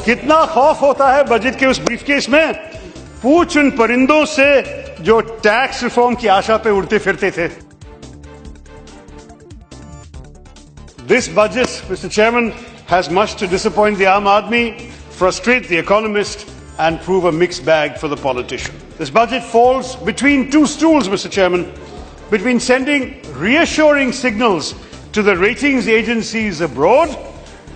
कितना खौफ होता है बजट के उस ब्रीफकेस में, पूछ उन परिंदों से जो टैक्स रिफॉर्म की आशा पे उड़ते फिरते थे. This budget, Mr. Chairman, has much to disappoint the Aam Aadmi, frustrate the economist, and prove a mixed bag for the politician. This budget falls between two stools, Mr. Chairman, between sending reassuring signals to the ratings agencies abroad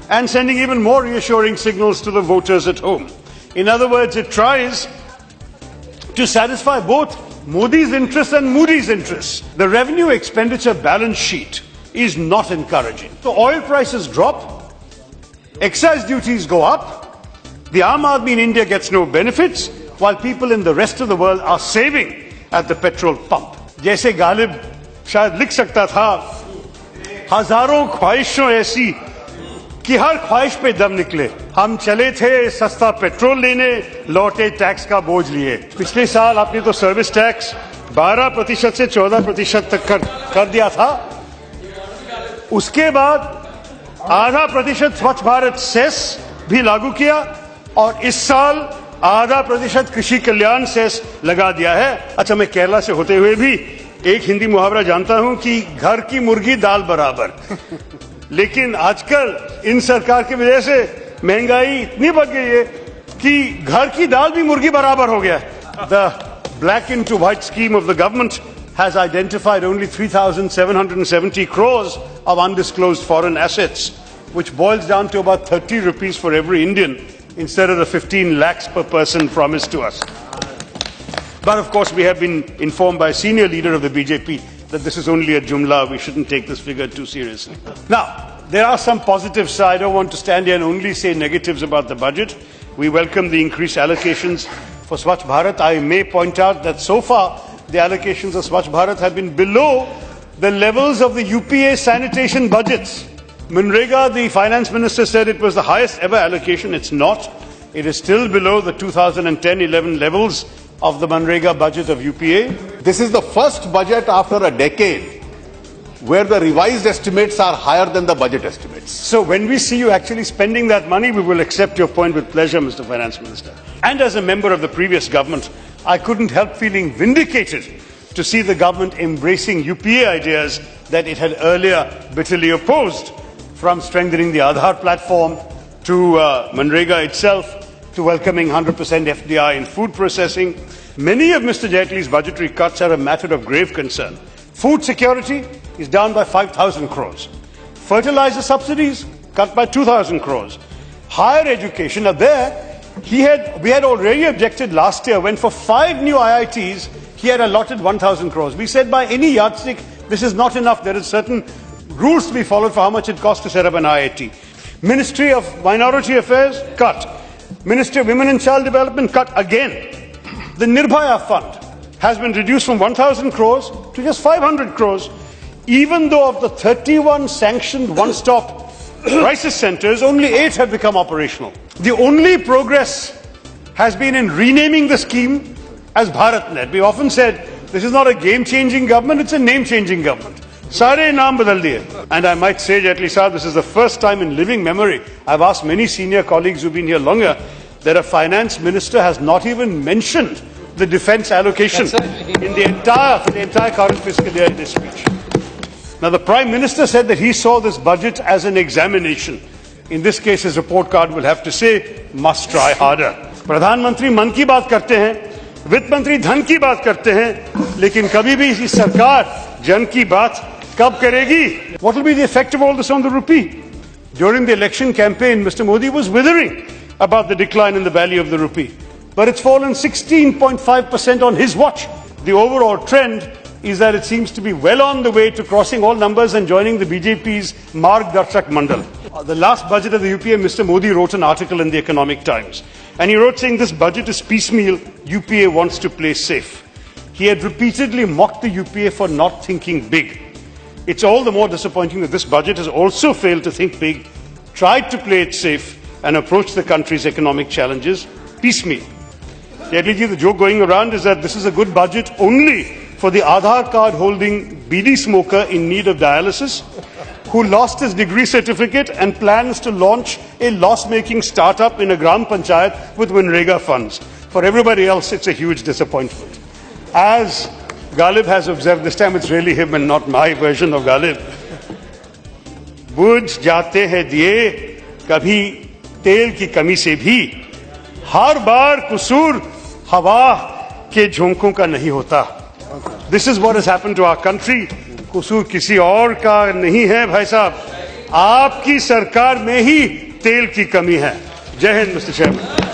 and sending even more reassuring signals to the voters at home. In other words, it tries to satisfy both Modi's interests and Moody's interests. The revenue expenditure balance sheet is not encouraging. So oil prices drop, excise duties go up, the Aam Aadmi in India gets no benefits, while people in the rest of the world are saving at the petrol pump. जैसे गालिब शायद लिख सकता था, हजारों ख्वाहिशों ऐसी कि हर ख्वाहिश पे दम निकले. हम चले थे सस्ता पेट्रोल लेने, लौटे टैक्स का बोझ लिए. पिछले साल आपने तो सर्विस टैक्स 12% से 14% तक कर दिया था. उसके बाद 0.5% स्वच्छ भारत सेस भी लागू किया और इस साल 0.5% कृषि कल्याण सेस लगा दिया है. अच्छा, मैं केरला से होते हुए भी एक हिंदी मुहावरा जानता हूं कि घर की मुर्गी दाल बराबर. लेकिन आजकल इन सरकार की वजह से महंगाई इतनी बढ़ गई है कि घर की दाल भी मुर्गी बराबर हो गया. The black into white scheme of the government has identified only 3,770 crores of undisclosed foreign assets, which boils down to about 30 rupees for every Indian instead of the 15 lakhs per person promised to us. But of course, we have been informed by a senior leader of the BJP that this is only a jumla. We shouldn't take this figure too seriously. Now, there are some positives. I don't want to stand here and only say negatives about the budget. We welcome the increased allocations for Swachh Bharat. I may point out that so far, the allocations of Swachh Bharat have been below the levels of the UPA sanitation budgets. Manrega, the finance minister said it was the highest ever allocation. It's not. It is still below the 2010-11 levels of the Manrega budget of UPA. This is the first budget after a decade where the revised estimates are higher than the budget estimates. So when we see you actually spending that money, we will accept your point with pleasure, Mr. Finance Minister. And as a member of the previous government, I couldn't help feeling vindicated to see the government embracing UPA ideas that it had earlier bitterly opposed, from strengthening the Aadhaar platform to Manrega itself, to welcoming 100% FDI in food processing. Many of Mr. Jaitley's budgetary cuts are a matter of grave concern. Food security is down by 5,000 crores. Fertilizer subsidies cut by 2,000 crores. Higher education, now there, we had already objected last year when for 5 new IITs, he had allotted 1,000 crores. We said by any yardstick, this is not enough. There is certain rules to be followed for how much it costs to set up an IIT. Ministry of Minority Affairs, cut. Ministry of Women and Child Development, cut again. The Nirbhaya Fund has been reduced from 1,000 crores to just 500 crores, even though of the 31 sanctioned one-stop crisis centres, only 8 have become operational. The only progress has been in renaming the scheme as BharatNet. We often said this is not a game-changing government, it's a name-changing government. Sare naam badal diye. And I might say, Jaitley Sahab, this is the first time in living memory, I've asked many senior colleagues who've been here longer, that a finance minister has not even mentioned the defence allocation in the entire current fiscal year in his speech. Now, the Prime Minister said that he saw this budget as an examination. In this case, his report card will have to say, must try harder. Pradhan Mantri मन की बात करते हैं, वित्त मंत्री धन की बात करते हैं, लेकिन कभी भी इस सरकार जन की बात कब करेगी? What will be the effect of all this on the rupee? During the election campaign, Mr. Modi was withering about the decline in the value of the rupee. But it's fallen 16.5% on his watch. The overall trend is that it seems to be well on the way to crossing all numbers and joining the BJP's Marg Darshak Mandal. The last budget of the UPA, Mr. Modi wrote an article in the Economic Times. And he wrote saying this budget is piecemeal, UPA wants to play safe. He had repeatedly mocked the UPA for not thinking big. It's all the more disappointing that this budget has also failed to think big, tried to play it safe, and approach the country's economic challenges piecemeal. Jaitley, the joke going around is that this is a good budget only for the Aadhaar card holding BD smoker in need of dialysis, who lost his degree certificate and plans to launch a loss-making startup in a Gram Panchayat with Winrega funds. For everybody else, it's a huge disappointment. As Ghalib has observed, this time it's really him and not my version of Ghalib. बुझ जाते हैं दिए कभी तेल की कमी से भी, हर बार कसूर हवा के झोंकों का नहीं होता. This is what has happened to our country. कसूर किसी और का नहीं है भाई साहब, आपकी सरकार में ही तेल की कमी है. जय हिंद मिस्टर चेयरमैन.